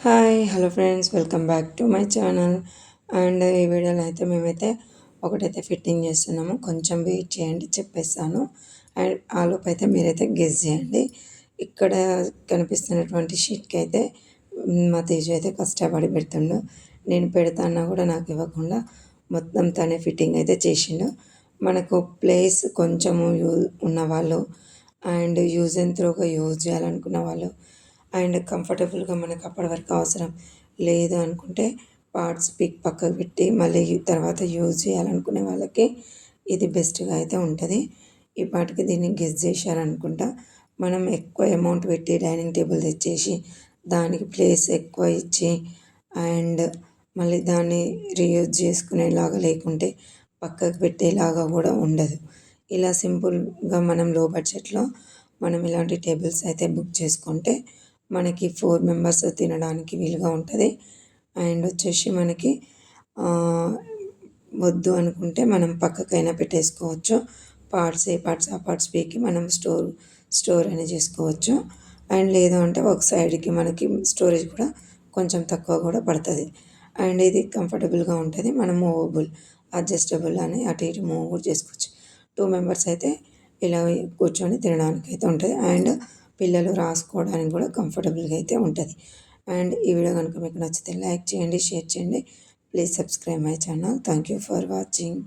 Hi hello friends, welcome back to my channel. And ఈ వీడియోలో అయితే మేమైతే ఒకటైతే ఫిట్టింగ్ చేస్తున్నాము. కొంచెం వెయిట్ చేయండి, చెప్పేస్తాను. అండ్ ఆలోపు అయితే మీరైతే గెస్ చేయండి. ఇక్కడ కనిపిస్తున్నటువంటి షీట్కి అయితే మా తేజు అయితే కష్టపడి పెడుతుండు. నేను పెడతాన్నా కూడా నాకు ఇవ్వకుండా మొత్తం తనే ఫిట్టింగ్ అయితే చేసిండు. మనకు ప్లేస్ కొంచెము ఉన్నవాళ్ళు అండ్ యూజ్ అండ్ త్రోగా యూజ్ చేయాలనుకున్న వాళ్ళు అండ్ కంఫర్టబుల్గా మనకు అప్పటి వరకు అవసరం లేదు అనుకుంటే పార్ట్స్ పక్కకు పెట్టి మళ్ళీ తర్వాత యూజ్ చేయాలనుకునే వాళ్ళకి ఇది బెస్ట్గా అయితే ఉంటుంది. ఈ పాటికి దీన్ని గెస్ చేశారనుకుంటా. మనం ఎక్కువ అమౌంట్ పెట్టి డైనింగ్ టేబుల్ తెచ్చేసి దానికి ప్లేస్ ఎక్కువ ఇచ్చి అండ్ మళ్ళీ దాన్ని రీయూజ్ చేసుకునేలాగా లేకుంటే పక్కకు పెట్టేలాగా కూడా ఉండదు. ఇలా సింపుల్గా మనం లో బడ్జెట్లో మనం ఇలాంటి టేబుల్స్ అయితే బుక్ చేసుకుంటే మనకి 4 మెంబర్స్ తినడానికి వీలుగా ఉంటుంది. అండ్ వచ్చేసి మనకి వద్దు అనుకుంటే మనం పక్కకైనా పెట్టేసుకోవచ్చు. పార్ట్స్ ఏ పార్ట్స్ ఆ పార్ట్స్ పీకి మనం స్టోర్ అనేది చేసుకోవచ్చు. అండ్ లేదు అంటే ఒక సైడ్కి మనకి స్టోరేజ్ కూడా కొంచెం తక్కువ కూడా పడుతుంది. అండ్ ఇది కంఫర్టబుల్గా ఉంటుంది. మనం మూవబుల్ అడ్జస్టబుల్ అని అటు ఇటు మూవ్ కూడా చేసుకోవచ్చు. 2 మెంబర్స్ అయితే ఇలా కూర్చొని తినడానికి అయితే ఉంటుంది. అండ్ పిల్లలు రాసుకోవడానికి కూడా కంఫర్టబుల్గా అయితే ఉంటుంది. అండ్ ఈ వీడియో కనుక మీకు నచ్చితే లైక్ చేయండి, షేర్ చేయండి. Please subscribe my channel. Thank you for watching.